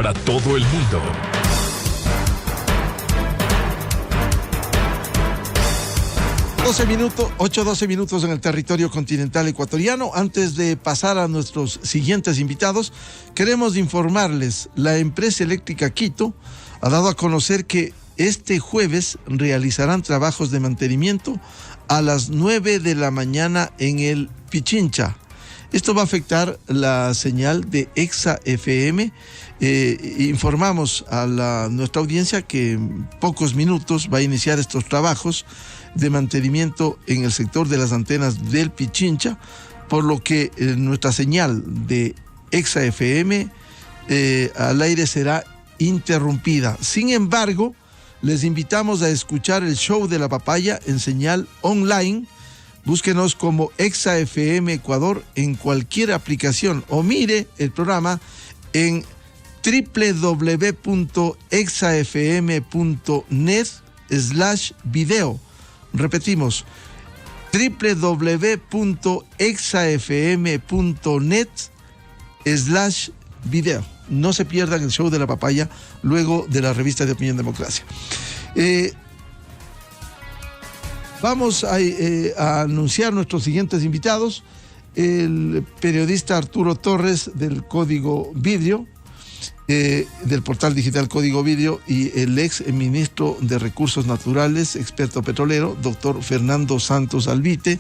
para todo el mundo. Ocho, 12 minutos en el territorio continental ecuatoriano. Antes de pasar a nuestros siguientes invitados, queremos informarles, la empresa eléctrica Quito ha dado a conocer que este jueves realizarán trabajos de mantenimiento a las 9 de la mañana en el Pichincha. Esto va a afectar la señal de Exa FM. Informamos a nuestra audiencia que en pocos minutos va a iniciar estos trabajos de mantenimiento en el sector de las antenas del Pichincha, por lo que nuestra señal de Exa FM al aire será interrumpida. Sin embargo, les invitamos a escuchar el show de la papaya en señal online. Búsquenos como Exa FM Ecuador en cualquier aplicación o mire el programa en www.exafm.net/video. Repetimos, www.exafm.net/video. No se pierdan el show de la papaya luego de la revista de Opinión Democracia. Vamos a anunciar nuestros siguientes invitados. El periodista Arturo Torres del Código Vidrio, del portal digital Código Vidrio, y el ex ministro de Recursos Naturales, experto petrolero, doctor Fernando Santos Alvite,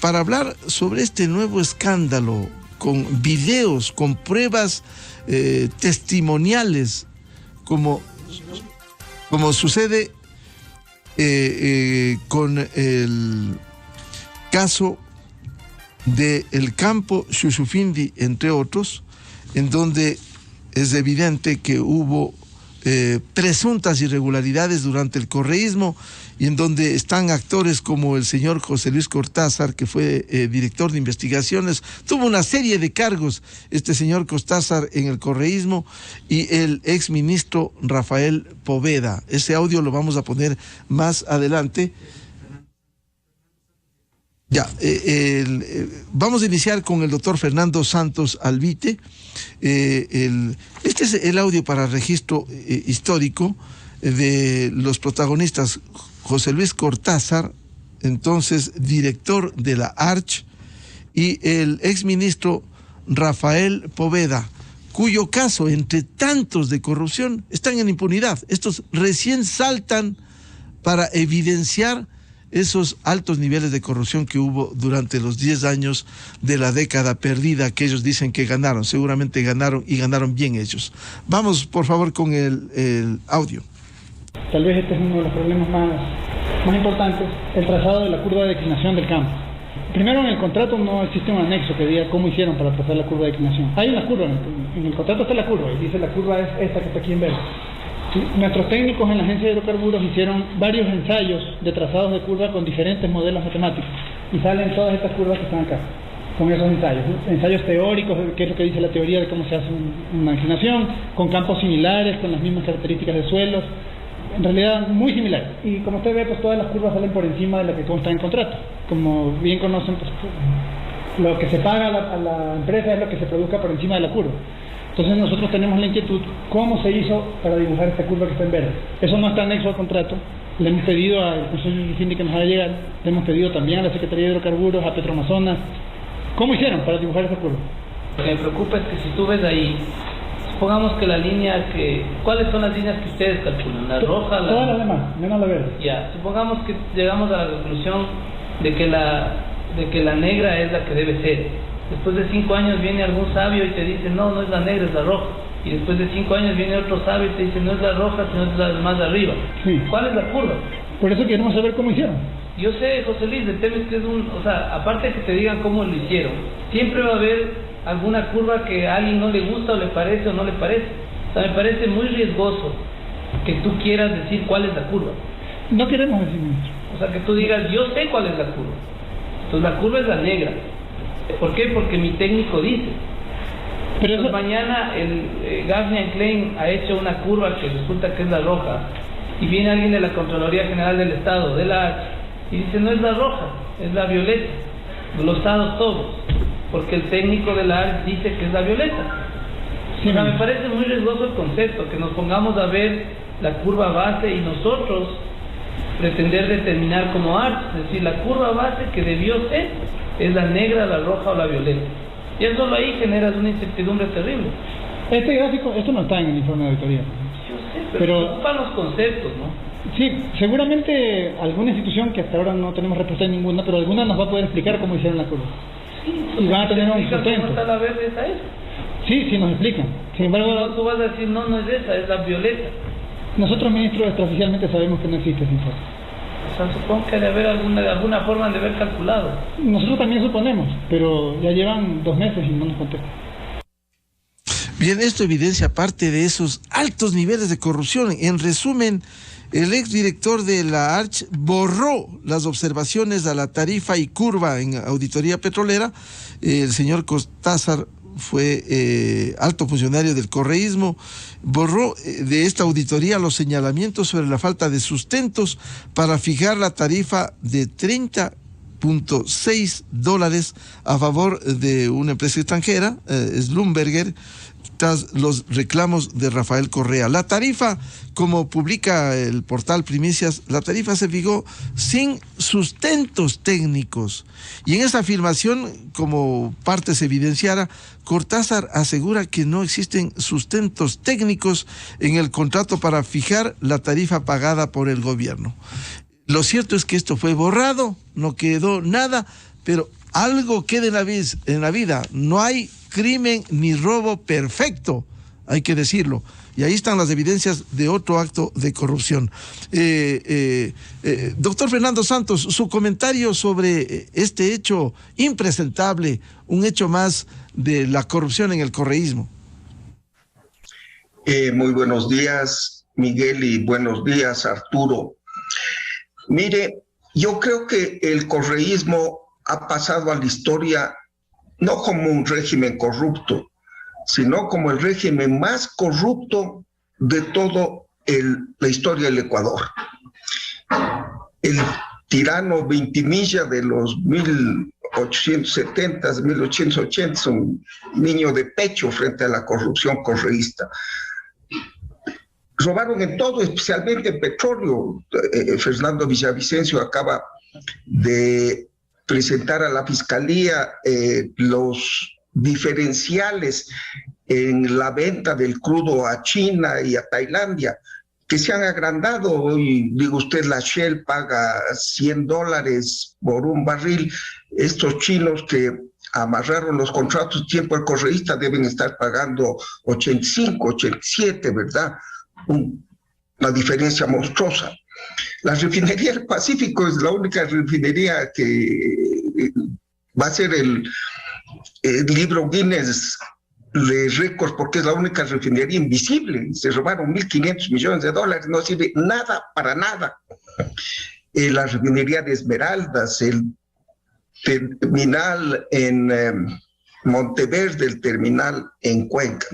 para hablar sobre este nuevo escándalo con videos, con pruebas testimoniales, como sucede con el caso del campo Xuxufindi, entre otros, en donde es evidente que hubo presuntas irregularidades durante el correísmo y en donde están actores como el señor José Luis Cortázar, que fue director de investigaciones. Tuvo una serie de cargos este señor Cortázar en el correísmo, y el exministro Rafael Poveda. Ese audio lo vamos a poner más adelante. Vamos a iniciar con el doctor Fernando Santos Alvite. Este es el audio para registro histórico de los protagonistas: José Luis Cortázar, entonces director de la ARCH, y el exministro Rafael Poveda, cuyo caso, entre tantos de corrupción, están en impunidad. Estos recién saltan para evidenciar esos altos niveles de corrupción que hubo durante los 10 años de la década perdida, que ellos dicen que ganaron. Seguramente ganaron, y ganaron bien ellos. Vamos, por favor, con el audio. Tal vez este es uno de los problemas más importantes, el trazado de la curva de declinación del campo. Primero, en el contrato no existe un anexo que diga cómo hicieron para trazar la curva de declinación. Hay una curva, en el contrato está la curva, y dice la curva es esta que está aquí en verde. Nuestros técnicos en la Agencia de Hidrocarburos hicieron varios ensayos de trazados de curva con diferentes modelos matemáticos, y salen todas estas curvas que están acá, con esos ensayos teóricos, que es lo que dice la teoría de cómo se hace una declinación, con campos similares, con las mismas características de suelos, en realidad muy similares. Y como usted ve, pues todas las curvas salen por encima de la que consta en contrato. Como bien conocen, pues lo que se paga a la empresa es lo que se produzca por encima de la curva. Entonces nosotros tenemos la inquietud, ¿cómo se hizo para dibujar esta curva que está en verde? Eso no está anexo al contrato. Le hemos pedido al Consejo Xuxufindi que nos haga llegar, le hemos pedido también a la Secretaría de Hidrocarburos, a Petroamazonas. ¿Cómo hicieron para dibujar esa curva? Lo que me preocupa es que si tú ves ahí, supongamos que la línea ¿cuáles son las líneas que ustedes calculan? ¿La roja? Todas las demás, menos la verde. Ya, supongamos que llegamos a la conclusión de que la negra es la que debe ser. Después de 5 años viene algún sabio y te dice, no es la negra, es la roja. Y después de 5 años viene otro sabio y te dice, no es la roja, sino es la más de arriba. Sí. ¿Cuál es la curva? Por eso queremos saber cómo hicieron. Yo sé, José Luis, el tema es que aparte de que te digan cómo lo hicieron, siempre va a haber alguna curva que a alguien no le gusta o le parece o no le parece. O sea, me parece muy riesgoso que tú quieras decir cuál es la curva. No queremos decir, ministro. O sea, que tú digas, yo sé cuál es la curva. Entonces la curva es la negra. ¿Por qué? Porque mi técnico dice. Pero entonces, mañana el Gafnian Klein ha hecho una curva que resulta que es la roja, y viene alguien de la Contraloría General del Estado, de la ARCH, y dice, no es la roja, es la violeta, glosados todos, porque el técnico de la ARCH dice que es la violeta. Sí, o sea, me parece muy riesgoso el concepto, que nos pongamos a ver la curva base y nosotros pretender determinar como ARCH, es decir, la curva base que debió ser es la negra, la roja o la violeta. Ya solo ahí generas una incertidumbre terrible. Este gráfico, esto no está en el informe de auditoría. Yo sé, pero preocupan los conceptos, ¿no? Sí, seguramente alguna institución, que hasta ahora no tenemos respuesta en ninguna, pero alguna nos va a poder explicar cómo hicieron la curva. Sí, y van a tener un ¿cómo sustento. está la verde? Esa es. Sí, nos explican. Sin embargo, No, tú vas a decir, no es esa, es la violeta. nosotros, ministros, extraoficialmente sabemos que no existe ese informe. O sea, supongo que debe haber de alguna forma de haber calculado. Nosotros también suponemos, pero ya llevan 2 meses y no nos contestan. Bien, esto evidencia parte de esos altos niveles de corrupción. En resumen, el exdirector de la ARCH borró las observaciones a la tarifa y curva en auditoría petrolera. El señor Cortázar fue alto funcionario del correísmo, borró de esta auditoría los señalamientos sobre la falta de sustentos para fijar la tarifa de $30.6 a favor de una empresa extranjera, Schlumberger, tras los reclamos de Rafael Correa. La tarifa, como publica el portal Primicias, la tarifa se fijó sin sustentos técnicos. Y en esta afirmación, como parte se evidenciara, Cortázar asegura que no existen sustentos técnicos en el contrato para fijar la tarifa pagada por el gobierno. Lo cierto es que esto fue borrado, no quedó nada, pero algo queda en la vida. No hay crimen ni robo perfecto, hay que decirlo. Y ahí están las evidencias de otro acto de corrupción. Doctor Fernando Santos, su comentario sobre este hecho impresentable, un hecho más de la corrupción en el correísmo. Muy buenos días, Miguel, y buenos días, Arturo. Mire, yo creo que el correísmo ha pasado a la historia no como un régimen corrupto, sino como el régimen más corrupto de toda la historia del Ecuador. El tirano Vintimilla de los 1870, 1880, un niño de pecho frente a la corrupción correísta. Robaron en todo, especialmente en petróleo. Fernando Villavicencio acaba de presentar a la Fiscalía los diferenciales en la venta del crudo a China y a Tailandia, que se han agrandado. Hoy, digo usted, la Shell paga $100 por un barril. Estos chinos que amarraron los contratos tiempo al correísta deben estar pagando 85, 87, ¿verdad? Una diferencia monstruosa. La refinería del Pacífico es la única refinería que va a ser el libro Guinness de récords, porque es la única refinería invisible. Se robaron $1.500 millones, no sirve nada para nada. La refinería de Esmeraldas, el terminal en Monteverde, el terminal en Cuenca.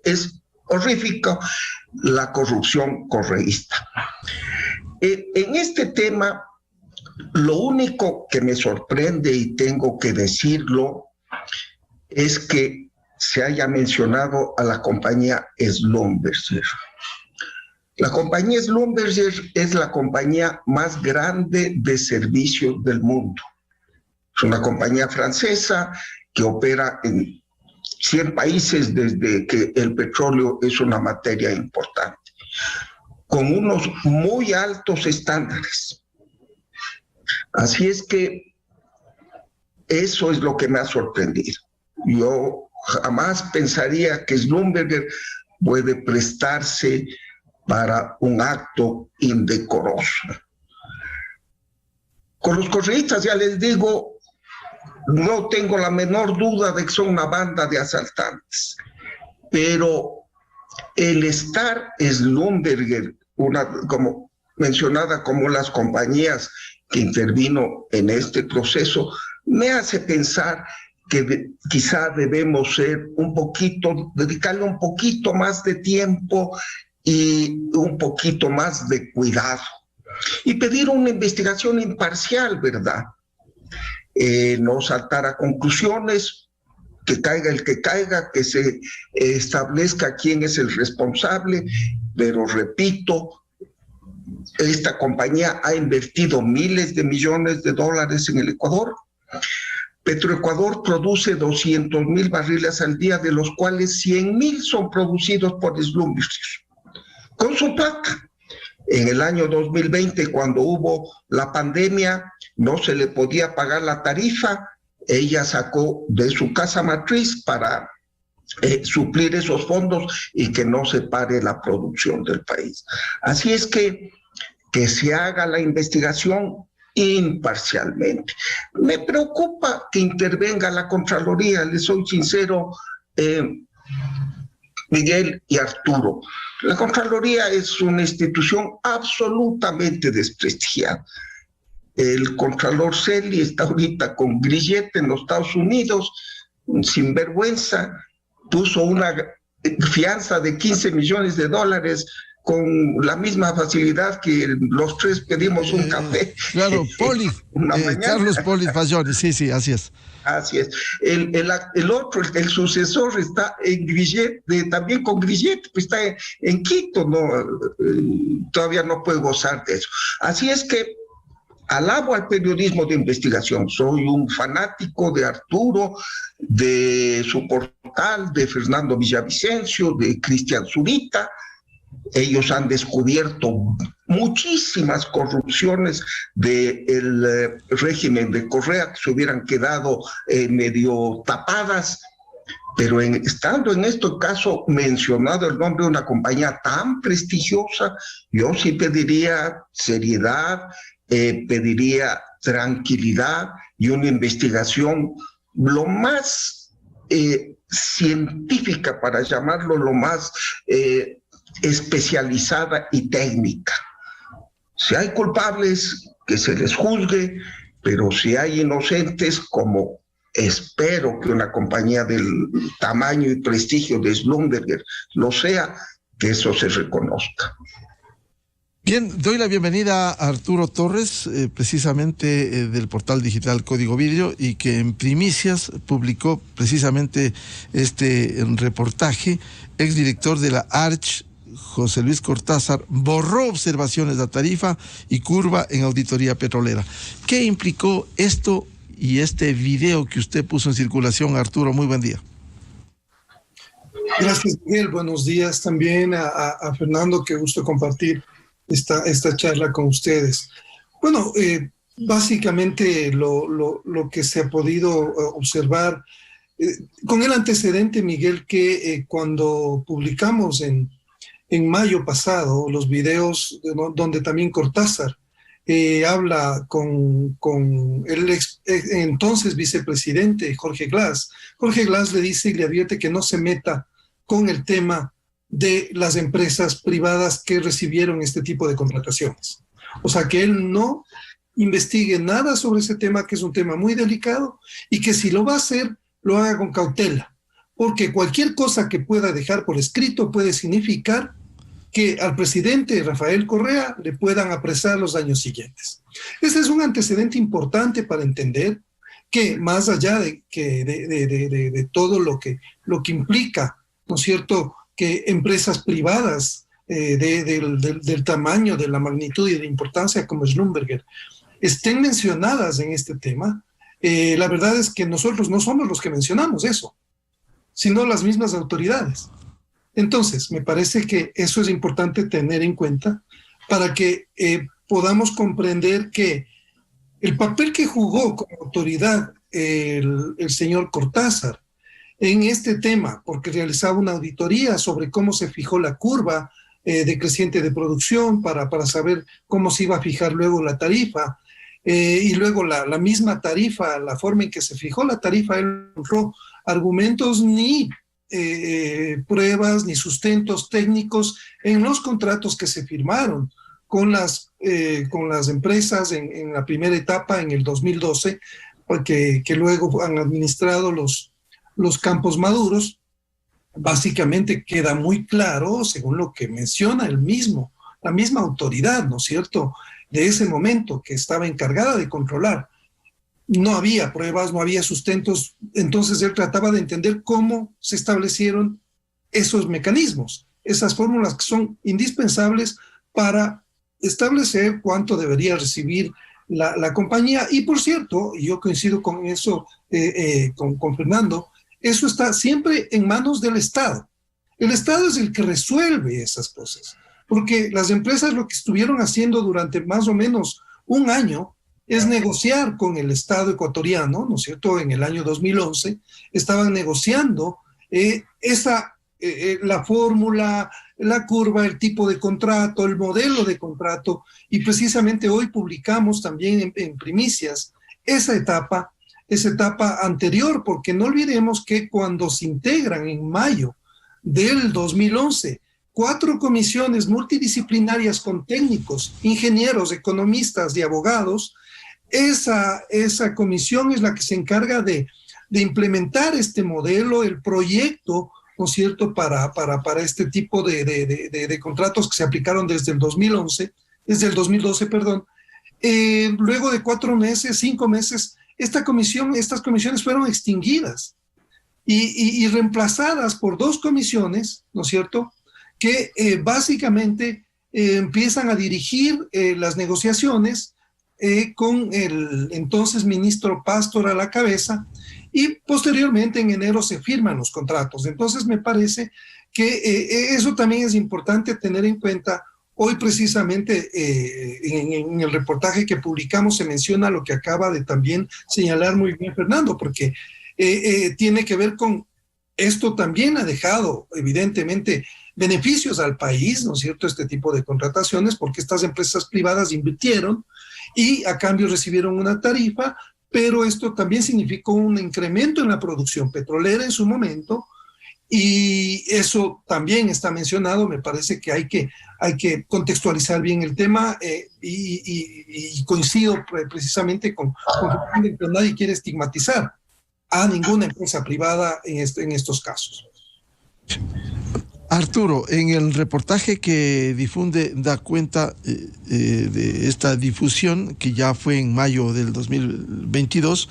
Es horrífico la corrupción correísta. En este tema, lo único que me sorprende, y tengo que decirlo, es que se haya mencionado a la compañía Schlumberger. La compañía Schlumberger es la compañía más grande de servicios del mundo. Es una compañía francesa que opera en 100 países desde que el petróleo es una materia importante, con unos muy altos estándares. Así es que eso es lo que me ha sorprendido. Yo jamás pensaría que Schlumberger puede prestarse para un acto indecoroso. Con los correístas, ya les digo, no tengo la menor duda de que son una banda de asaltantes, pero el estar Schlumberger, como mencionada como las compañías que intervino en este proceso, me hace pensar que quizá debemos dedicarle un poquito más de tiempo y un poquito más de cuidado y pedir una investigación imparcial, ¿verdad? No saltar a conclusiones, que caiga el que caiga, que se establezca quién es el responsable, pero repito, esta compañía ha invertido miles de millones de dólares en el Ecuador. Petroecuador produce 200,000 barriles al día, de los cuales 100,000 son producidos por Schlumberger, con su plata. En el año 2020, cuando hubo la pandemia, no se le podía pagar la tarifa, ella sacó de su casa matriz para suplir esos fondos y que no se pare la producción del país. Así es que se haga la investigación imparcialmente. Me preocupa que intervenga la Contraloría, les soy sincero, Miguel y Arturo. La Contraloría es una institución absolutamente desprestigiada. El Contralor Celi está ahorita con grillete en los Estados Unidos, sin vergüenza, puso una fianza de $15 millones con la misma facilidad que los tres pedimos un café. Claro, Carlos Poli Fagioni, sí, así es. Así es. El otro, el sucesor, está en grillete, también con grillete, pues está en Quito, todavía no puede gozar de eso. Así es que alabo al periodismo de investigación. Soy un fanático de Arturo, de su portal, de Fernando Villavicencio, de Cristian Zurita. Ellos han descubierto muchísimas corrupciones del régimen de Correa que se hubieran quedado medio tapadas, pero estando en este caso mencionado el nombre de una compañía tan prestigiosa, yo sí pediría seriedad, pediría tranquilidad y una investigación lo más científica, para llamarlo lo más especializada y técnica. Si hay culpables, que se les juzgue, pero si hay inocentes, como espero que una compañía del tamaño y prestigio de Schlumberger lo sea, que eso se reconozca. Bien, doy la bienvenida a Arturo Torres, precisamente del portal digital Código Vidrio, y que en primicias publicó precisamente este reportaje. Exdirector de la ARCH, José Luis Cortázar, borró observaciones de tarifa y curva en auditoría petrolera. ¿Qué implicó esto y este video que usted puso en circulación, Arturo? Muy buen día. Gracias, Miguel. Buenos días también a Fernando. Qué gusto compartir esta charla con ustedes. Bueno, básicamente lo que se ha podido observar con el antecedente, Miguel, que cuando publicamos en mayo pasado los videos donde también Cortázar habla con el entonces vicepresidente Jorge Glass. Jorge Glass le dice y le advierte que no se meta con el tema de las empresas privadas que recibieron este tipo de contrataciones. O sea, que él no investigue nada sobre ese tema, que es un tema muy delicado, y que si lo va a hacer, lo haga con cautela, porque cualquier cosa que pueda dejar por escrito puede significar que al presidente Rafael Correa le puedan apresar los años siguientes. Ese es un antecedente importante para entender que más allá de todo lo que implica, ¿no es cierto?, que empresas privadas del tamaño, de la magnitud y de importancia como Schlumberger estén mencionadas en este tema, la verdad es que nosotros no somos los que mencionamos eso, sino las mismas autoridades. Entonces, me parece que eso es importante tener en cuenta para que podamos comprender que el papel que jugó como autoridad el señor Cortázar en este tema, porque realizaba una auditoría sobre cómo se fijó la curva decreciente de producción para saber cómo se iba a fijar luego la tarifa, y luego la misma tarifa, la forma en que se fijó la tarifa, él no encontró argumentos ni pruebas ni sustentos técnicos en los contratos que se firmaron con las empresas en la primera etapa en el 2012, porque que luego han administrado los campos maduros. Básicamente queda muy claro, según lo que menciona la misma autoridad, ¿no es cierto?, de ese momento, que estaba encargada de controlar no había pruebas, no había sustentos, entonces él trataba de entender cómo se establecieron esos mecanismos, esas fórmulas que son indispensables para establecer cuánto debería recibir la compañía. Y por cierto, y yo coincido con eso, con Fernando, eso está siempre en manos del Estado. El Estado es el que resuelve esas cosas, porque las empresas lo que estuvieron haciendo durante más o menos un año es negociar con el Estado ecuatoriano, ¿no es cierto? En el año 2011 estaban negociando la fórmula, la curva, el tipo de contrato, el modelo de contrato, y precisamente hoy publicamos también en primicias esa etapa anterior, porque no olvidemos que cuando se integran en mayo del 2011 4 comisiones multidisciplinarias con técnicos, ingenieros, economistas y abogados, esa comisión es la que se encarga de implementar este modelo, el proyecto, ¿no es cierto?, para este tipo de contratos que se aplicaron desde el 2012, perdón. Luego de 4 meses, 5 meses, estas comisiones fueron extinguidas y reemplazadas por 2 comisiones, ¿no es cierto?, que básicamente empiezan a dirigir las negociaciones con el entonces ministro Pastor a la cabeza, y posteriormente en enero se firman los contratos. Entonces me parece que eso también es importante tener en cuenta. Hoy precisamente en el reportaje que publicamos se menciona lo que acaba de también señalar muy bien Fernando, porque tiene que ver con esto. También ha dejado evidentemente beneficios al país, ¿no es cierto?, este tipo de contrataciones, porque estas empresas privadas invirtieron y a cambio recibieron una tarifa, pero esto también significó un incremento en la producción petrolera en su momento, y eso también está mencionado. Me parece que hay que contextualizar bien el tema, y coincido precisamente con que nadie quiere estigmatizar a ninguna empresa privada en estos casos. Arturo, en el reportaje que difunde da cuenta de esta difusión, que ya fue en mayo del 2022,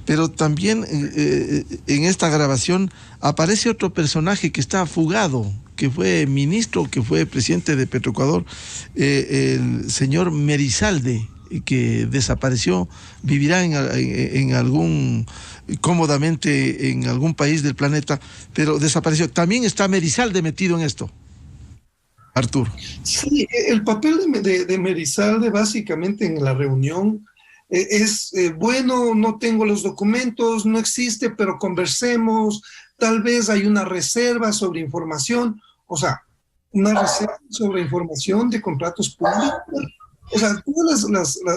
pero también en esta grabación aparece otro personaje que está fugado, que fue ministro, que fue presidente de Petroecuador, el señor Merizalde, que desapareció, vivirá en algún, cómodamente en algún país del planeta, pero desapareció. También está Merizalde metido en esto, Arturo. Sí, el papel de Merizalde básicamente en la reunión es, bueno, no tengo los documentos, no existe, pero conversemos, tal vez hay una reserva sobre información, o sea, una reserva sobre información de contratos públicos. O sea, todas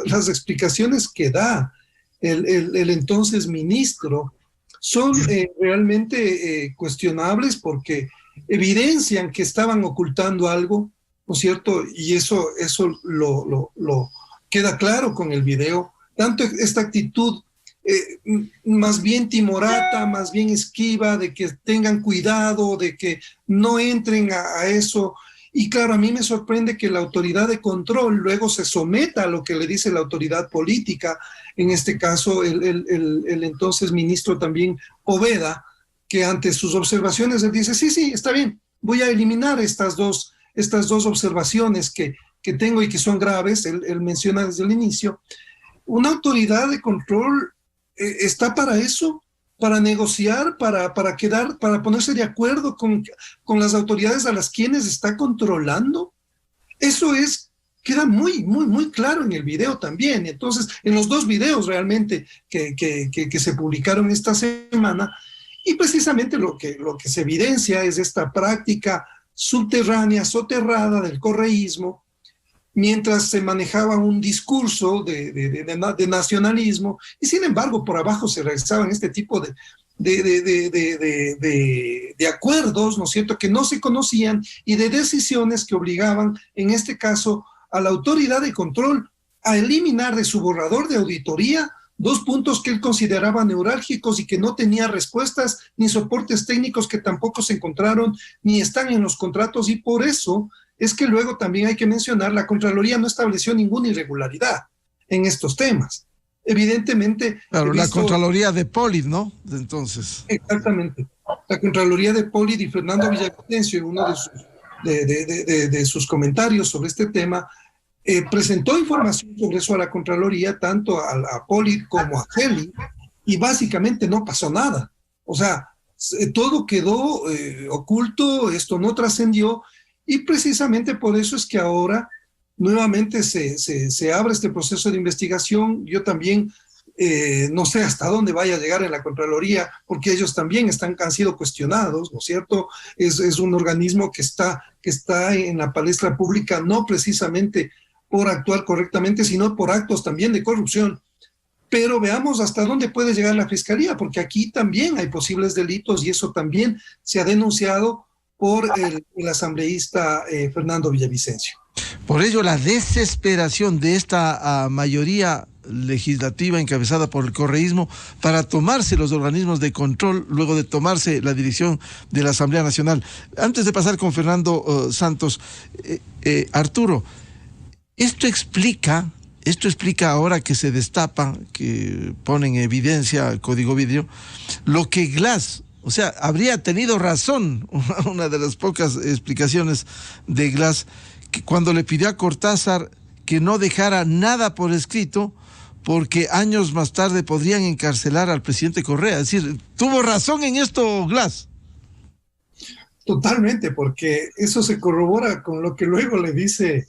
las explicaciones que da el entonces ministro son realmente cuestionables, porque evidencian que estaban ocultando algo, ¿no es cierto? Y eso lo queda claro con el video. Tanto esta actitud más bien timorata, más bien esquiva, de que tengan cuidado, de que no entren a eso. Y claro, a mí me sorprende que la autoridad de control luego se someta a lo que le dice la autoridad política, en este caso el entonces ministro también Poveda, que ante sus observaciones él dice, sí, está bien, voy a eliminar estas dos observaciones que tengo y que son graves. Él menciona desde el inicio. Una autoridad de control está para eso, para negociar, para ponerse de acuerdo con las autoridades a las quienes está controlando. Eso queda muy, muy, muy claro en el video también. Entonces, en los 2 videos realmente que se publicaron esta semana, y precisamente lo que se evidencia es esta práctica subterránea, soterrada del correísmo, mientras se manejaba un discurso de nacionalismo, y sin embargo por abajo se realizaban este tipo de acuerdos, ¿no es cierto?, que no se conocían, y de decisiones que obligaban, en este caso, a la autoridad de control a eliminar de su borrador de auditoría 2 puntos que él consideraba neurálgicos y que no tenía respuestas ni soportes técnicos, que tampoco se encontraron ni están en los contratos. Y por eso es que luego también hay que mencionar, la Contraloría no estableció ninguna irregularidad en estos temas. evidentemente... Claro, la Contraloría de Polit, ¿no? Entonces. Exactamente. La Contraloría de Polit y Fernando Villavicencio, en uno de sus comentarios sobre este tema, presentó información sobre eso a la Contraloría, tanto a Polit como a Heli, y básicamente no pasó nada. O sea, todo quedó oculto, esto no trascendió, y precisamente por eso es que ahora nuevamente se abre este proceso de investigación. Yo también no sé hasta dónde vaya a llegar en la Contraloría, porque ellos también han sido cuestionados, ¿no es cierto? Es un organismo que está en la palestra pública, no precisamente por actuar correctamente, sino por actos también de corrupción. Pero veamos hasta dónde puede llegar la Fiscalía, porque aquí también hay posibles delitos y eso también se ha denunciado por el asambleísta Fernando Villavicencio. Por ello, la desesperación de esta mayoría legislativa encabezada por el correísmo para tomarse los organismos de control, luego de tomarse la dirección de la Asamblea Nacional. Antes de pasar con Fernando Santos, Arturo, esto explica ahora que se destapa, que pone en evidencia el Código Vidrio, lo que Glass, o sea, habría tenido razón, una de las pocas explicaciones de Glass, que cuando le pidió a Cortázar que no dejara nada por escrito, porque años más tarde podrían encarcelar al presidente Correa. Es decir, ¿tuvo razón en esto Glass? Totalmente, porque eso se corrobora con lo que luego le dice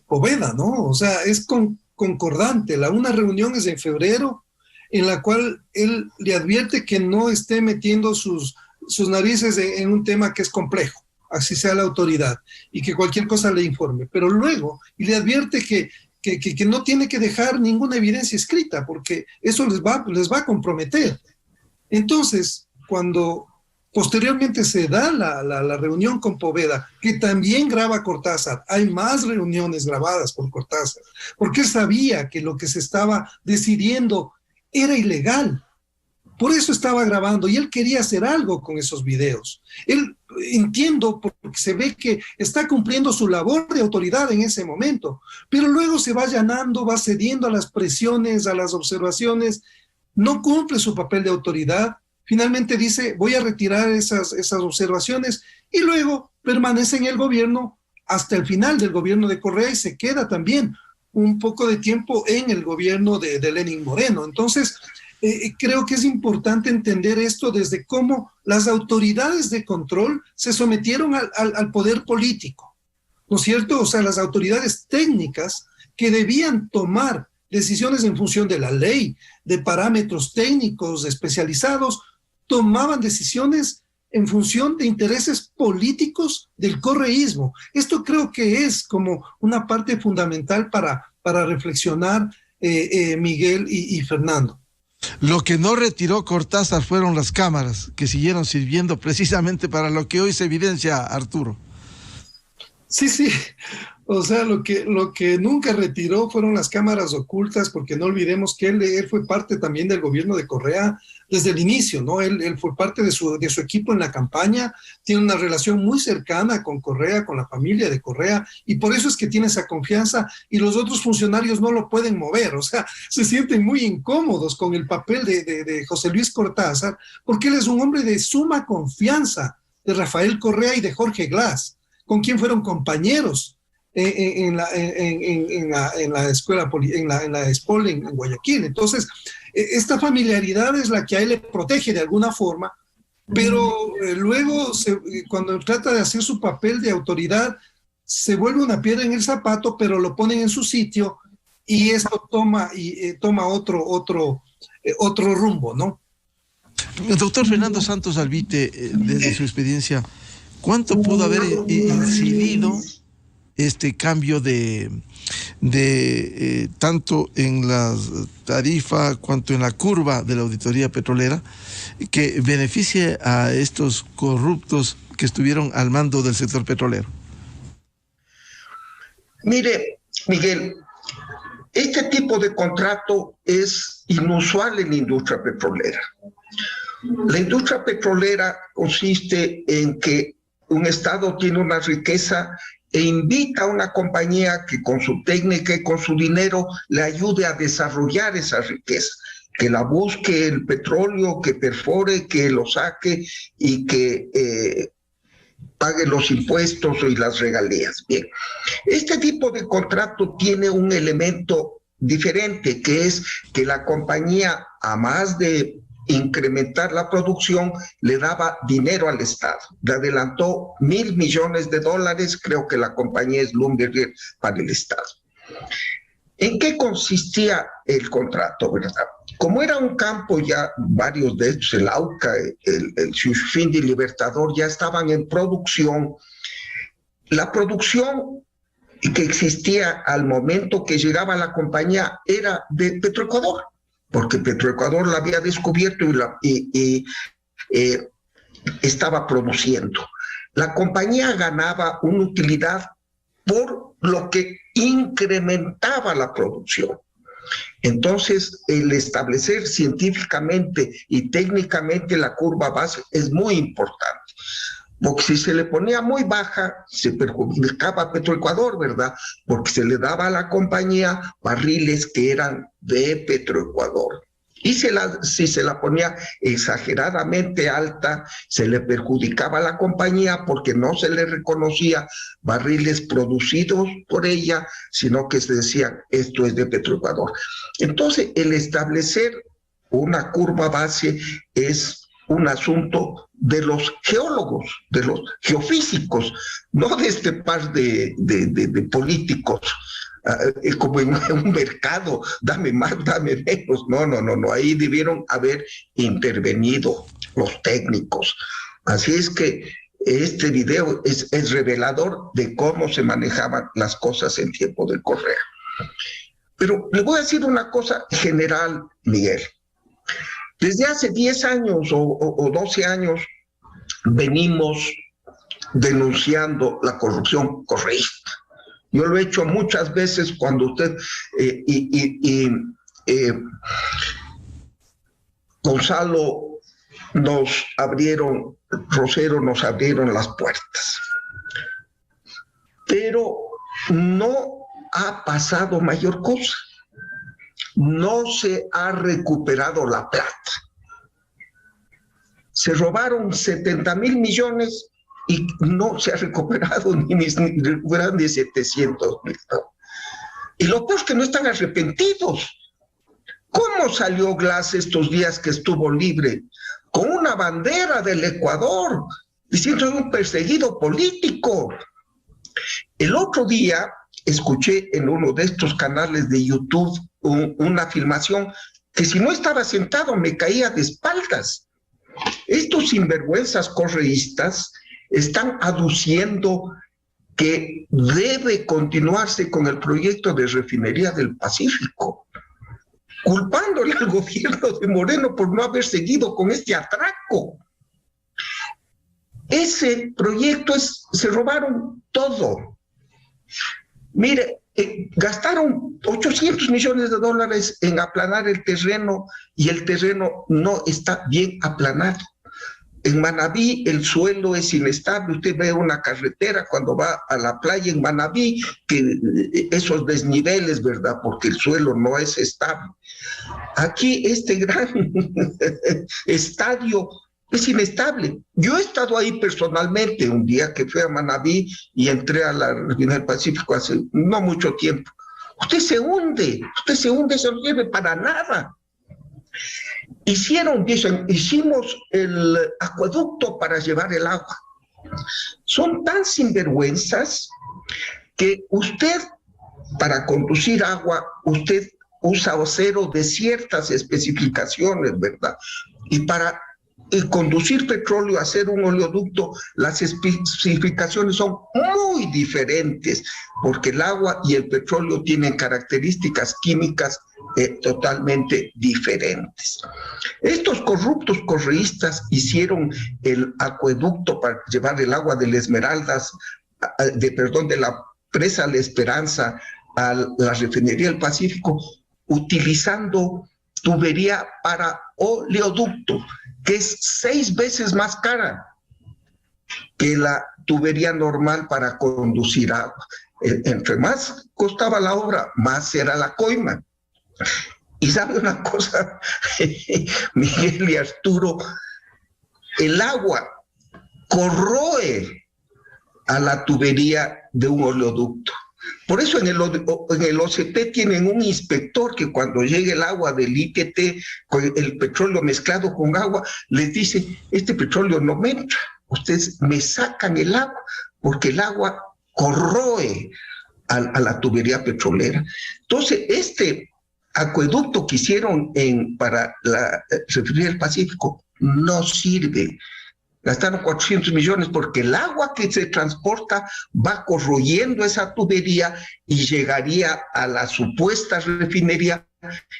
Poveda, ¿no? O sea, es concordante. Una reunión es en febrero, en la cual él le advierte que no esté metiendo sus narices en un tema que es complejo, así sea la autoridad, y que cualquier cosa le informe. Pero luego, y le advierte que no tiene que dejar ninguna evidencia escrita, porque eso les va a comprometer. Entonces, cuando posteriormente se da la reunión con Poveda, que también graba Cortázar, hay más reuniones grabadas por Cortázar, porque él sabía que lo que se estaba decidiendo era ilegal. Por eso estaba grabando y él quería hacer algo con esos videos. Él, entiendo, porque se ve que está cumpliendo su labor de autoridad en ese momento, pero luego se va allanando, va cediendo a las presiones, a las observaciones, no cumple su papel de autoridad. Finalmente dice, voy a retirar esas observaciones, y luego permanece en el gobierno hasta el final del gobierno de Correa y se queda también un poco de tiempo en el gobierno de Lenín Moreno. Entonces, creo que es importante entender esto desde cómo las autoridades de control se sometieron al poder político, ¿no es cierto? O sea, las autoridades técnicas que debían tomar decisiones en función de la ley, de parámetros técnicos especializados, tomaban decisiones en función de intereses políticos del correísmo. Esto creo que es como una parte fundamental para reflexionar, Miguel y Fernando. Lo que no retiró Cortázar fueron las cámaras, que siguieron sirviendo precisamente para lo que hoy se evidencia, Arturo. Sí. O sea, lo que nunca retiró fueron las cámaras ocultas, porque no olvidemos que él fue parte también del gobierno de Correa desde el inicio, ¿no? Él fue parte de su equipo en la campaña, tiene una relación muy cercana con Correa, con la familia de Correa, y por eso es que tiene esa confianza, y los otros funcionarios no lo pueden mover. O sea, se sienten muy incómodos con el papel de José Luis Cortázar, porque él es un hombre de suma confianza de Rafael Correa y de Jorge Glass, con quien fueron compañeros en la escuela, en la ESPOL en Guayaquil. Entonces, esta familiaridad es la que a él le protege de alguna forma, pero luego cuando trata de hacer su papel de autoridad, se vuelve una piedra en el zapato, pero lo ponen en su sitio y esto toma otro rumbo, ¿no? El doctor Fernando Santos Albite, desde su experiencia, ¿cuánto pudo haber incidido este cambio de tanto en la tarifa cuanto en la curva de la auditoría petrolera, que beneficie a estos corruptos que estuvieron al mando del sector petrolero? Mire, Miguel, este tipo de contrato es inusual en la industria petrolera. La industria petrolera consiste en que un Estado tiene una riqueza e invita a una compañía que con su técnica y con su dinero le ayude a desarrollar esa riqueza, que la busque el petróleo, que perfore, que lo saque y que pague los impuestos y las regalías. Bien, este tipo de contrato tiene un elemento diferente, que es que la compañía, a más de incrementar la producción, le daba dinero al Estado. Le adelantó $1.000 millones, creo que la compañía es Schlumberger para el Estado. ¿En qué consistía el contrato, verdad? Como era un campo, ya varios de estos, el Auca, el Shushufindi, Libertador, ya estaban en producción. La producción que existía al momento que llegaba la compañía era de Petroecuador, porque Petroecuador la había descubierto y estaba produciendo. La compañía ganaba una utilidad por lo que incrementaba la producción. Entonces, el establecer científicamente y técnicamente la curva base es muy importante, porque si se le ponía muy baja, se perjudicaba a Petroecuador, ¿verdad? Porque se le daba a la compañía barriles que eran de Petroecuador. Y si se la ponía exageradamente alta, se le perjudicaba a la compañía porque no se le reconocía barriles producidos por ella, sino que se decía, esto es de Petroecuador. Entonces, el establecer una curva base es un asunto de los geólogos, de los geofísicos, no de este par de políticos. Como en un mercado, dame más, dame menos. No, ahí debieron haber intervenido los técnicos. Así es que este video es revelador de cómo se manejaban las cosas en tiempo del Correa. Pero le voy a decir una cosa general, Miguel. Desde hace 10 años o 12 años venimos denunciando la corrupción correísta. Yo lo he hecho muchas veces cuando usted Gonzalo Rosero nos abrieron las puertas. Pero no ha pasado mayor cosa. No se ha recuperado la plata. Se robaron 70,000 millones y no se ha recuperado ni 700,000. Y lo peor es que no están arrepentidos. ¿Cómo salió Glass estos días que estuvo libre? Con una bandera del Ecuador, diciendo que es un perseguido político. El otro día escuché en uno de estos canales de YouTube una filmación que si no estaba sentado me caía de espaldas. Estos sinvergüenzas correístas están aduciendo que debe continuarse con el proyecto de refinería del Pacífico, culpándole al gobierno de Moreno por no haber seguido con este atraco. Ese proyecto se robaron todo. Mire, gastaron $800 millones en aplanar el terreno y el terreno no está bien aplanado. En Manabí el suelo es inestable. Usted ve una carretera cuando va a la playa en Manabí, que esos desniveles, ¿verdad? Porque el suelo no es estable. Aquí este gran estadio es inestable. Yo he estado ahí personalmente un día que fui a Manabí y entré a la refinería del Pacífico hace no mucho tiempo. Usted se hunde, se no sirve para nada. Hicimos el acueducto para llevar el agua. Son tan sinvergüenzas que usted, para conducir agua, usted usa acero de ciertas especificaciones, ¿verdad? Y para conducir petróleo, hacer un oleoducto, las especificaciones son muy diferentes, porque el agua y el petróleo tienen características químicas totalmente diferentes. Estos corruptos correístas hicieron el acueducto para llevar el agua de de la presa La Esperanza a la refinería del Pacífico, utilizando tubería para oleoducto, que es 6 veces más cara que la tubería normal para conducir agua. Entre más costaba la obra, más era la coima. Y sabe una cosa, Miguel y Arturo, el agua corroe a la tubería de un oleoducto. Por eso en el OCP tienen un inspector que cuando llegue el agua del IPT, con el petróleo mezclado con agua, les dice, este petróleo no me entra, ustedes me sacan el agua, porque el agua corroe a la tubería petrolera. Entonces, este acueducto que hicieron para la refinería del Pacífico no sirve. Gastaron 400 millones porque el agua que se transporta va corroyendo esa tubería y llegaría a la supuesta refinería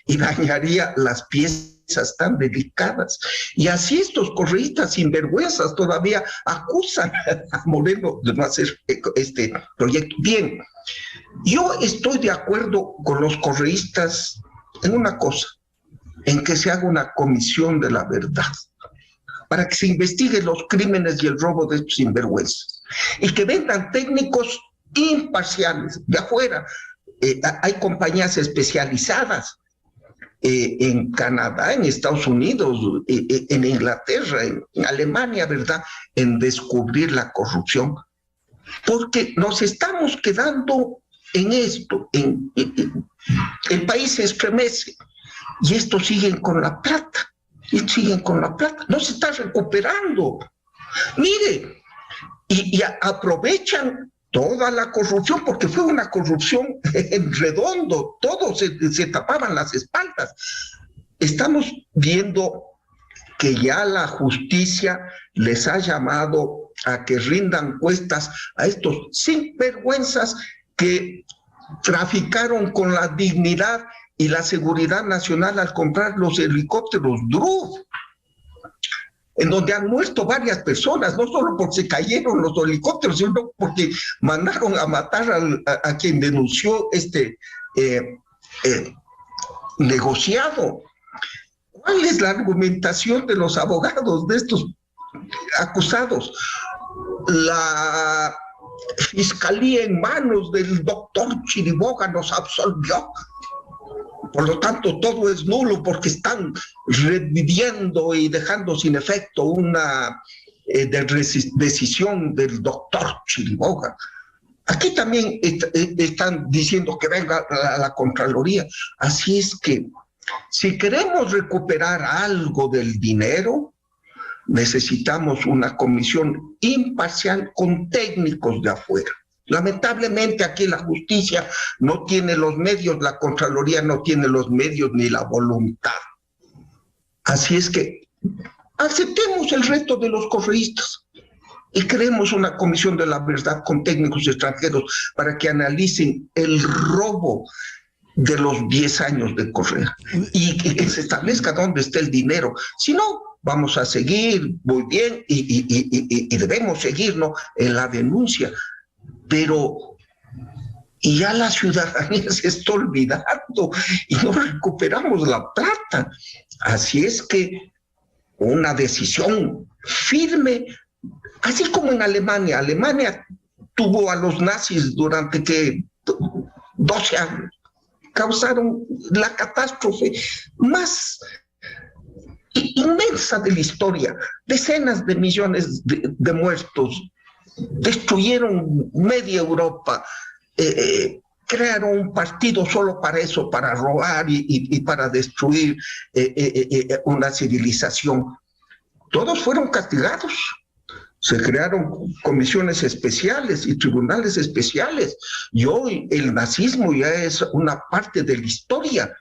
y dañaría las piezas tan delicadas. Y así estos correístas sinvergüenzas todavía acusan a Moreno de no hacer este proyecto. Bien, yo estoy de acuerdo con los correístas en una cosa, en que se haga una comisión de la verdad, para que se investiguen los crímenes y el robo de estos sinvergüenzas, y que vengan técnicos imparciales de afuera. Hay compañías especializadas en Canadá, en Estados Unidos, en Inglaterra, en Alemania, ¿verdad?, en descubrir la corrupción, porque nos estamos quedando en esto, el país se estremece, y estos siguen con la plata. Y siguen con la plata, no se está recuperando. Mire, y aprovechan toda la corrupción, porque fue una corrupción en redondo, todos se tapaban las espaldas. Estamos viendo que ya la justicia les ha llamado a que rindan cuentas a estos sinvergüenzas que traficaron con la dignidad y la seguridad nacional al comprar los helicópteros Druz, en donde han muerto varias personas, no solo porque se cayeron los helicópteros, sino porque mandaron a matar a quien denunció este negociado. ¿Cuál es la argumentación de los abogados de estos acusados? La fiscalía en manos del doctor Chiriboga nos absolvió. Por lo tanto, todo es nulo porque están reviviendo y dejando sin efecto una decisión del doctor Chiriboga. Aquí también están diciendo que venga la Contraloría. Así es que, si queremos recuperar algo del dinero, necesitamos una comisión imparcial con técnicos de afuera. Lamentablemente aquí la justicia no tiene los medios, la Contraloría no tiene los medios ni la voluntad. Así es que aceptemos el resto de los correístas y creemos una comisión de la verdad con técnicos extranjeros para que analicen el robo de los 10 años de Correa y que se establezca dónde está el dinero. Si no, vamos a seguir muy bien y debemos seguirnos en la denuncia. Pero y ya la ciudadanía se está olvidando y no recuperamos la plata. Así es que una decisión firme, así como en Alemania. Alemania tuvo a los nazis durante 12 años. Causaron la catástrofe más inmensa de la historia. Decenas de millones de muertos. Destruyeron media Europa, crearon un partido solo para eso, para robar y para destruir una civilización. Todos fueron castigados. Se crearon comisiones especiales y tribunales especiales. Y hoy el nazismo ya es una parte de la historia.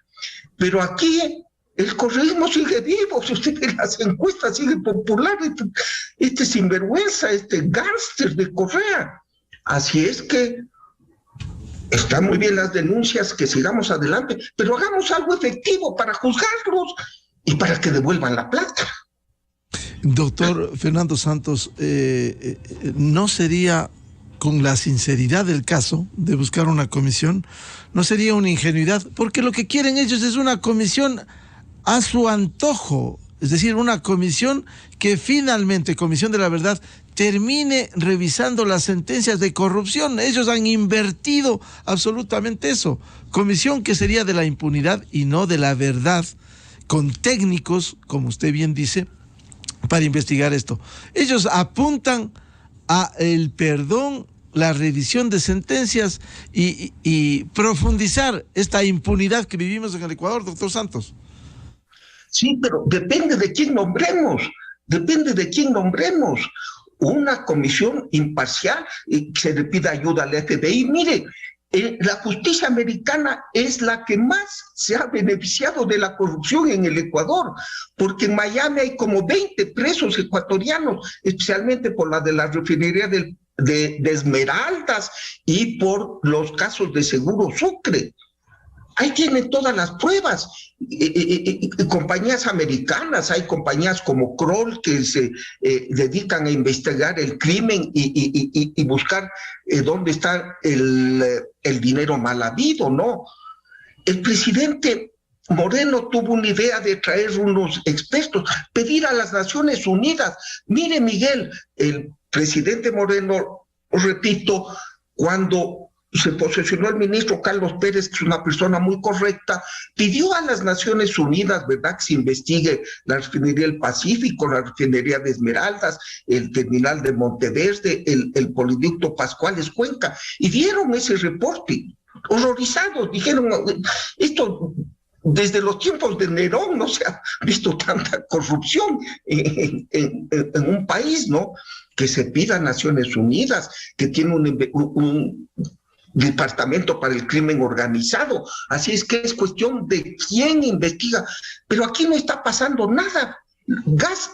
Pero aquí el correísmo sigue vivo. Si usted ve las encuestas, sigue popular este sinvergüenza, este gángster de Correa. Así es que están muy bien las denuncias, que sigamos adelante, pero hagamos algo efectivo para juzgarlos y para que devuelvan la plata. Doctor Fernando Santos, ¿no sería, con la sinceridad del caso de buscar una comisión, no sería una ingenuidad? Porque lo que quieren ellos es una comisión a su antojo, es decir, una comisión que finalmente, Comisión de la Verdad, termine revisando las sentencias de corrupción. Ellos han invertido absolutamente eso. Comisión que sería de la impunidad y no de la verdad, con técnicos, como usted bien dice, para investigar esto. Ellos apuntan a el perdón, la revisión de sentencias y profundizar esta impunidad que vivimos en el Ecuador, doctor Santos. Sí, pero depende de quién nombremos, una comisión imparcial que se le pida ayuda al FBI. Mire, la justicia americana es la que más se ha beneficiado de la corrupción en el Ecuador, porque en Miami hay como 20 presos ecuatorianos, especialmente por la de la refinería de Esmeraldas y por los casos de Seguro Sucre. Ahí tienen todas las pruebas. Compañías americanas, hay compañías como Kroll que se dedican a investigar el crimen y buscar dónde está el dinero mal habido, ¿no? El presidente Moreno tuvo una idea de traer unos expertos, pedir a las Naciones Unidas. Mire, Miguel, el presidente Moreno, repito, cuando se posesionó el ministro Carlos Pérez, que es una persona muy correcta, pidió a las Naciones Unidas, ¿verdad?, que se investigue la refinería del Pacífico, la refinería de Esmeraldas, el terminal de Monteverde, el poliducto Pascuales Cuenca, y dieron ese reporte, horrorizados, dijeron, esto desde los tiempos de Nerón no se ha visto tanta corrupción en un país, ¿no?, que se pida a Naciones Unidas, que tiene un departamento para el crimen organizado. Así es que es cuestión de quién investiga, pero aquí no está pasando nada. Gas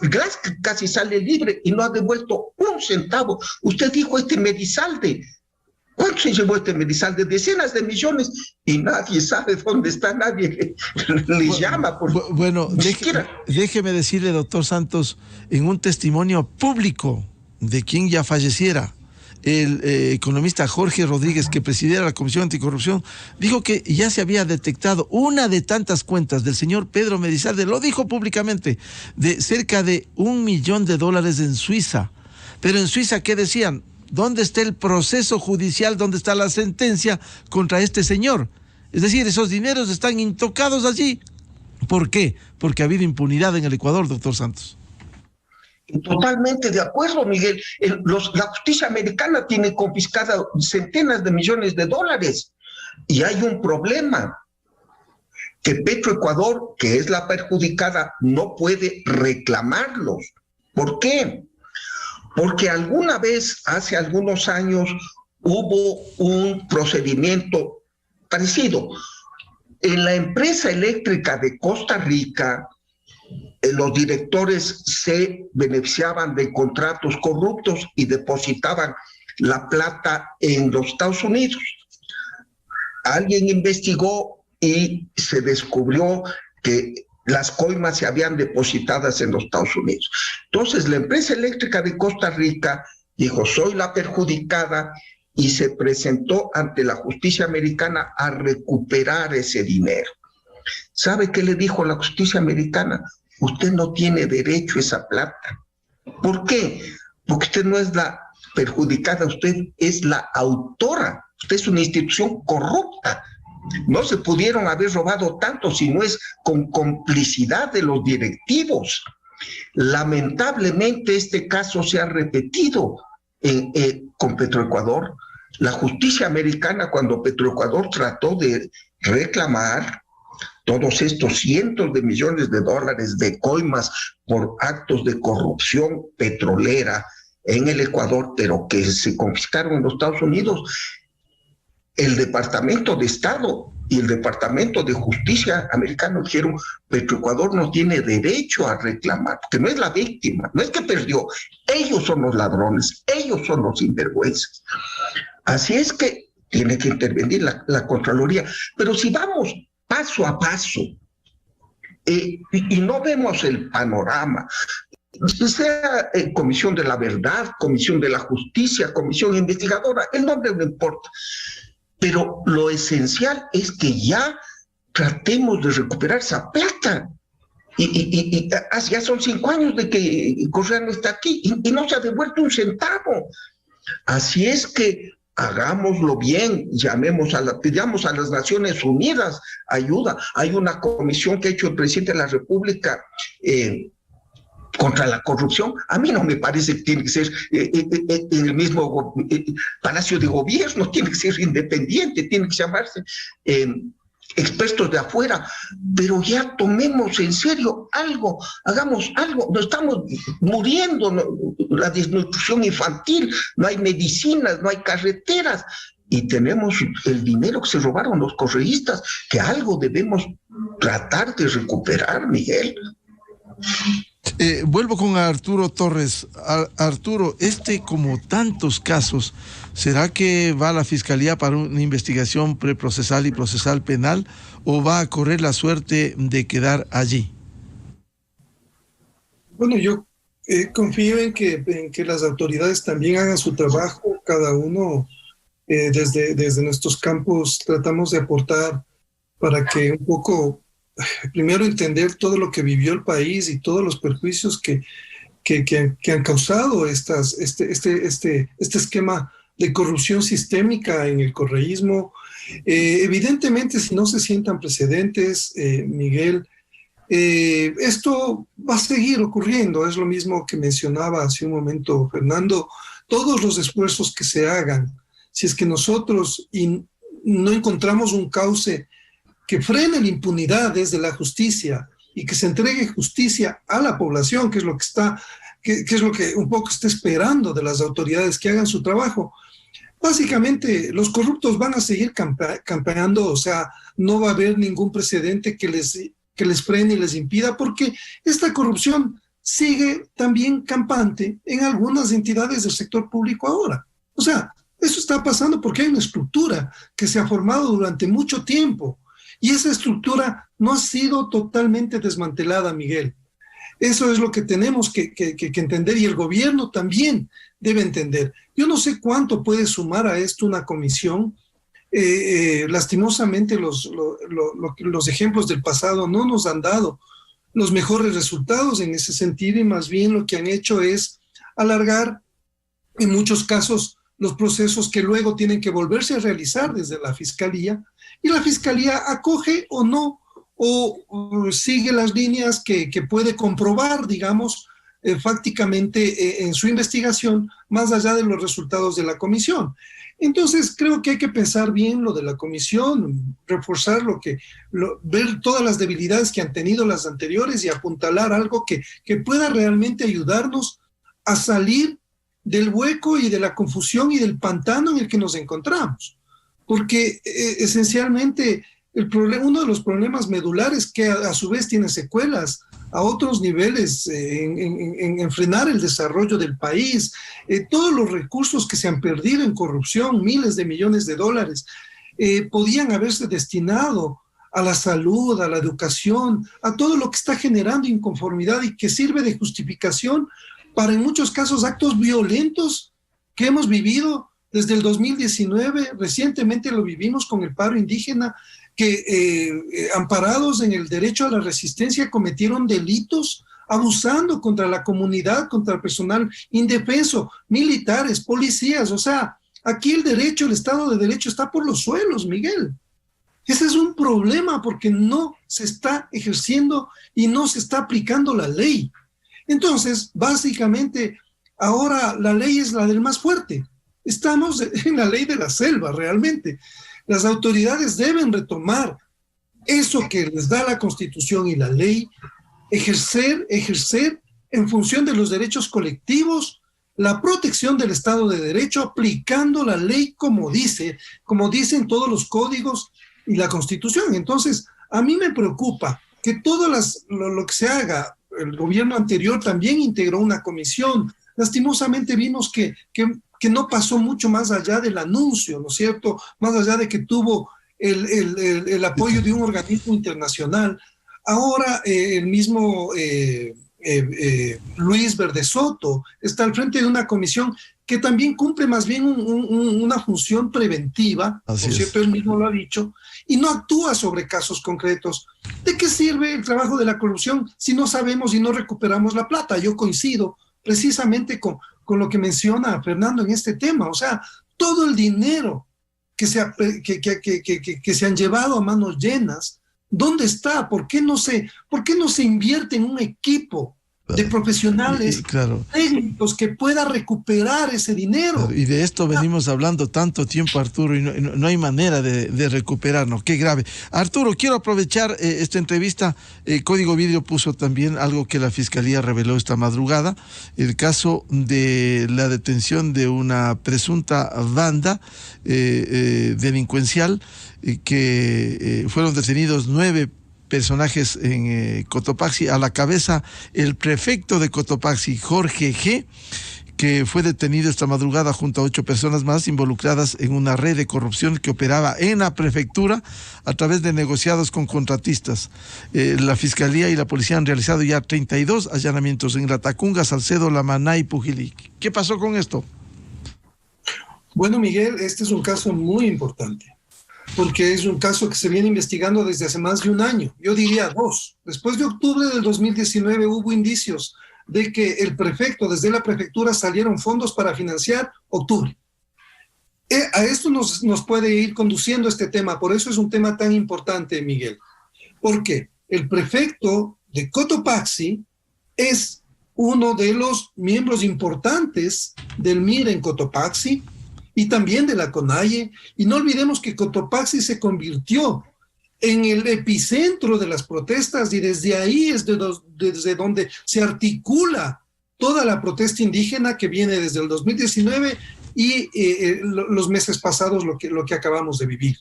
casi sale libre y no ha devuelto un centavo. Usted dijo Medizalde. ¿Cuánto se llevó Medizalde? Decenas de millones y nadie sabe dónde está, nadie le llama. Bueno, déjeme decirle, doctor Santos, en un testimonio público de quien ya falleciera, el economista Jorge Rodríguez, que presidiera la Comisión Anticorrupción, dijo que ya se había detectado una de tantas cuentas del señor Pedro Medizalde, lo dijo públicamente, de cerca de $1 millón en Suiza. Pero en Suiza, ¿qué decían? ¿Dónde está el proceso judicial? ¿Dónde está la sentencia contra este señor? Es decir, esos dineros están intocados allí. ¿Por qué? Porque ha habido impunidad en el Ecuador, doctor Santos. Totalmente de acuerdo, Miguel. La justicia americana tiene confiscada centenas de millones de dólares y hay un problema, que Petroecuador, que es la perjudicada, no puede reclamarlos. ¿Por qué? Porque alguna vez, hace algunos años, hubo un procedimiento parecido. En la empresa eléctrica de Costa Rica, los directores se beneficiaban de contratos corruptos y depositaban la plata en los Estados Unidos. Alguien investigó y se descubrió que las coimas se habían depositadas en los Estados Unidos. Entonces, la empresa eléctrica de Costa Rica dijo, soy la perjudicada, y se presentó ante la justicia americana a recuperar ese dinero. ¿Sabe qué le dijo la justicia americana? Usted no tiene derecho a esa plata. ¿Por qué? Porque usted no es la perjudicada, usted es la autora. Usted es una institución corrupta. No se pudieron haber robado tanto si no es con complicidad de los directivos. Lamentablemente este caso se ha repetido con Petroecuador. La justicia americana, cuando Petroecuador trató de reclamar todos estos cientos de millones de dólares de coimas por actos de corrupción petrolera en el Ecuador, pero que se confiscaron en los Estados Unidos, el Departamento de Estado y el Departamento de Justicia americano dijeron, Petroecuador no tiene derecho a reclamar, porque no es la víctima, no es que perdió, ellos son los ladrones, ellos son los sinvergüenzas. Así es que tiene que intervenir la Contraloría, pero si vamos paso a paso y no vemos el panorama, sea Comisión de la Verdad, Comisión de la Justicia, Comisión Investigadora, el nombre no importa, pero lo esencial es que ya tratemos de recuperar esa plata. ya son 5 años de que Correa no está aquí y no se ha devuelto un centavo. Así es que hagámoslo bien, pidamos a las Naciones Unidas ayuda. Hay una comisión que ha hecho el presidente de la República contra la corrupción. A mí no me parece que tiene que ser en el mismo Palacio de Gobierno, tiene que ser independiente, tiene que llamarse expertos de afuera, pero ya tomemos en serio algo, hagamos algo. No estamos muriendo, la desnutrición infantil, no hay medicinas, no hay carreteras, y tenemos el dinero que se robaron los correístas, que algo debemos tratar de recuperar, Miguel. Vuelvo con Arturo Torres. Arturo, como tantos casos, ¿será que va a la Fiscalía para una investigación preprocesal y procesal penal o va a correr la suerte de quedar allí? Bueno, yo confío en que las autoridades también hagan su trabajo. Cada uno desde nuestros campos tratamos de aportar para que un poco, primero, entender todo lo que vivió el país y todos los perjuicios que han causado este esquema de corrupción sistémica en el correísmo. Evidentemente, si no se sientan precedentes, Miguel, esto va a seguir ocurriendo. Es lo mismo que mencionaba hace un momento Fernando. Todos los esfuerzos que se hagan, si es que nosotros no encontramos un cauce que frene la impunidad desde la justicia y que se entregue justicia a la población, que es lo que un poco está esperando de las autoridades, que hagan su trabajo. Básicamente, los corruptos van a seguir campeando, o sea, no va a haber ningún precedente que les frene y les impida, porque esta corrupción sigue también campante en algunas entidades del sector público ahora. O sea, eso está pasando porque hay una estructura que se ha formado durante mucho tiempo. Y esa estructura no ha sido totalmente desmantelada, Miguel. Eso es lo que tenemos que entender, y el gobierno también debe entender. Yo no sé cuánto puede sumar a esto una comisión. Lastimosamente los ejemplos del pasado no nos han dado los mejores resultados en ese sentido, y más bien lo que han hecho es alargar en muchos casos los procesos que luego tienen que volverse a realizar desde la Fiscalía, y la Fiscalía acoge o no, o sigue las líneas que puede comprobar, digamos, fácticamente en su investigación, más allá de los resultados de la comisión. Entonces, creo que hay que pensar bien lo de la comisión, reforzar ver todas las debilidades que han tenido las anteriores y apuntalar algo que pueda realmente ayudarnos a salir del hueco y de la confusión y del pantano en el que nos encontramos. Porque esencialmente uno de los problemas medulares, que a su vez tiene secuelas a otros niveles en frenar el desarrollo del país, todos los recursos que se han perdido en corrupción, miles de millones de dólares, podían haberse destinado a la salud, a la educación, a todo lo que está generando inconformidad y que sirve de justificación para, en muchos casos, actos violentos que hemos vivido desde el 2019, recientemente lo vivimos con el paro indígena, que amparados en el derecho a la resistencia cometieron delitos abusando contra la comunidad, contra el personal indefenso, militares, policías. O sea, aquí el Estado de Derecho está por los suelos, Miguel. Ese es un problema porque no se está ejerciendo y no se está aplicando la ley. Entonces, básicamente, ahora la ley es la del más fuerte. Estamos en la ley de la selva, realmente. Las autoridades deben retomar eso que les da la Constitución y la ley, ejercer en función de los derechos colectivos, la protección del Estado de Derecho, aplicando la ley como dicen todos los códigos y la Constitución. Entonces, a mí me preocupa que todo lo que se haga. El gobierno anterior también integró una comisión. Lastimosamente vimos que no pasó mucho más allá del anuncio, ¿no es cierto? Más allá de que tuvo el apoyo de un organismo internacional. Ahora el mismo Luis Verde Soto está al frente de una comisión que también cumple más bien una función preventiva, por cierto, él mismo lo ha dicho, y no actúa sobre casos concretos. ¿De qué sirve el trabajo de la corrupción si no sabemos y no recuperamos la plata? Yo coincido precisamente con lo que menciona Fernando en este tema. O sea, todo el dinero que se han llevado a manos llenas, ¿dónde está? ¿Por qué no se invierte en un equipo de profesionales técnicos que pueda recuperar ese dinero? Y de esto venimos hablando tanto tiempo, Arturo, y no hay manera de recuperarnos. Qué grave. Arturo, quiero aprovechar esta entrevista. Código Vidrio puso también algo que la Fiscalía reveló esta madrugada, el caso de la detención de una presunta banda delincuencial que fueron detenidos 9 personajes en Cotopaxi, a la cabeza el prefecto de Cotopaxi, Jorge G., que fue detenido esta madrugada junto a 8 personas más involucradas en una red de corrupción que operaba en la prefectura a través de negociados con contratistas. La Fiscalía y la Policía han realizado ya 32 allanamientos en Latacunga, Salcedo, Lamaná y Pujilí. ¿Qué pasó con esto? Bueno, Miguel, este es un caso muy importante, porque es un caso que se viene investigando desde hace más de un año, yo diría 2. Después de octubre del 2019 hubo indicios de que el prefecto, desde la prefectura salieron fondos para financiar octubre. A esto nos puede ir conduciendo este tema, por eso es un tema tan importante, Miguel, porque el prefecto de Cotopaxi es uno de los miembros importantes del MIR en Cotopaxi, y también de la CONAIE, y no olvidemos que Cotopaxi se convirtió en el epicentro de las protestas, y desde ahí es desde donde se articula toda la protesta indígena que viene desde el 2019 y los meses pasados, lo que acabamos de vivir.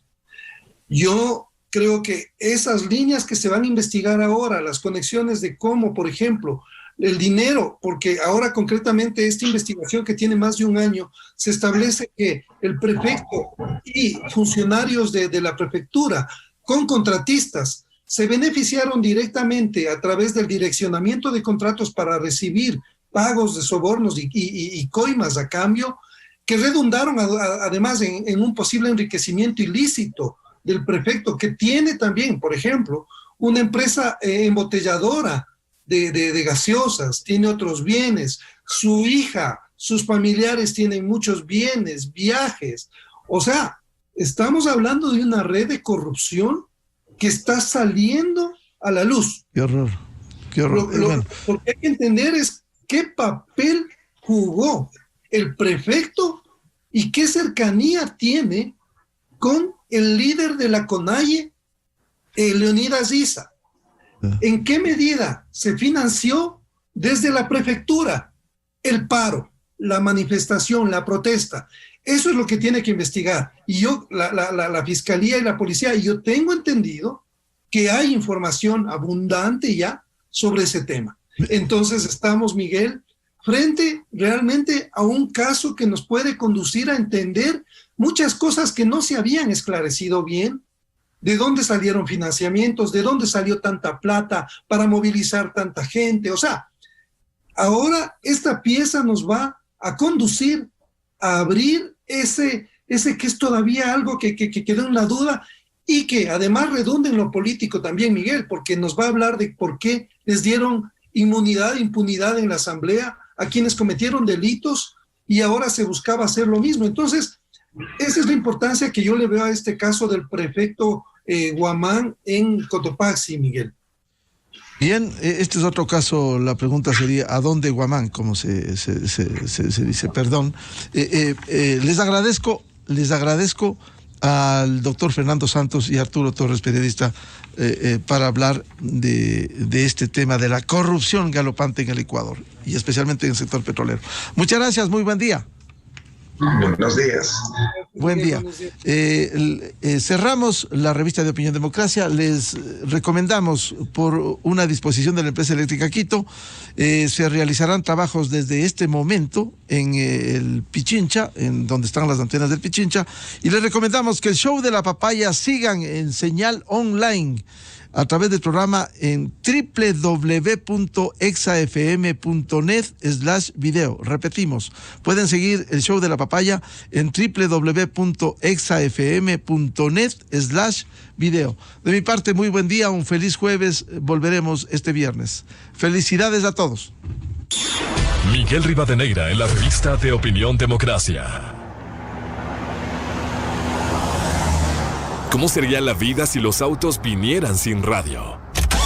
Yo creo que esas líneas que se van a investigar ahora, las conexiones de cómo, por ejemplo, el dinero, porque ahora concretamente esta investigación que tiene más de un año, se establece que el prefecto y funcionarios de la prefectura con contratistas se beneficiaron directamente a través del direccionamiento de contratos para recibir pagos de sobornos y coimas a cambio, que redundaron además en un posible enriquecimiento ilícito del prefecto, que tiene también, por ejemplo, una empresa embotelladora de gaseosas, tiene otros bienes, su hija, sus familiares tienen muchos bienes, viajes. O sea, estamos hablando de una red de corrupción que está saliendo a la luz. Qué horror, qué horror. Lo que hay que entender es qué papel jugó el prefecto y qué cercanía tiene con el líder de la CONAIE, Leonidas Issa. ¿En qué medida se financió desde la prefectura el paro, la manifestación, la protesta? Eso es lo que tiene que investigar. Y yo, la Fiscalía y la Policía, yo tengo entendido que hay información abundante ya sobre ese tema. Entonces estamos, Miguel, frente realmente a un caso que nos puede conducir a entender muchas cosas que no se habían esclarecido bien. ¿De dónde salieron financiamientos? ¿De dónde salió tanta plata para movilizar tanta gente? O sea, ahora esta pieza nos va a conducir a abrir ese que es todavía algo que queda en la duda y que además redunda en lo político también, Miguel, porque nos va a hablar de por qué les dieron impunidad en la Asamblea a quienes cometieron delitos y ahora se buscaba hacer lo mismo. Entonces, esa es la importancia que yo le veo a este caso del prefecto Guamán en Cotopaxi, Miguel. Bien, este es otro caso. La pregunta sería, ¿a dónde Guamán? Como se dice, perdón. Les agradezco al doctor Fernando Santos y Arturo Torres, periodista, para hablar de este tema de la corrupción galopante en el Ecuador y especialmente en el sector petrolero. Muchas gracias, muy buen día. Buenos días. Buen día. Cerramos la revista de Opinión Democracia. Les recomendamos, por una disposición de la empresa eléctrica Quito, se realizarán trabajos desde este momento en el Pichincha, en donde están las antenas del Pichincha, y les recomendamos que el show de la papaya sigan en señal online. a través del programa en www.exafm.net/video. Repetimos, pueden seguir el show de la papaya en www.exafm.net/video. De mi parte, muy buen día, un feliz jueves, volveremos este viernes. Felicidades a todos. Miguel Rivadeneira en la revista de Opinión Democracia. ¿Cómo sería la vida si los autos vinieran sin radio?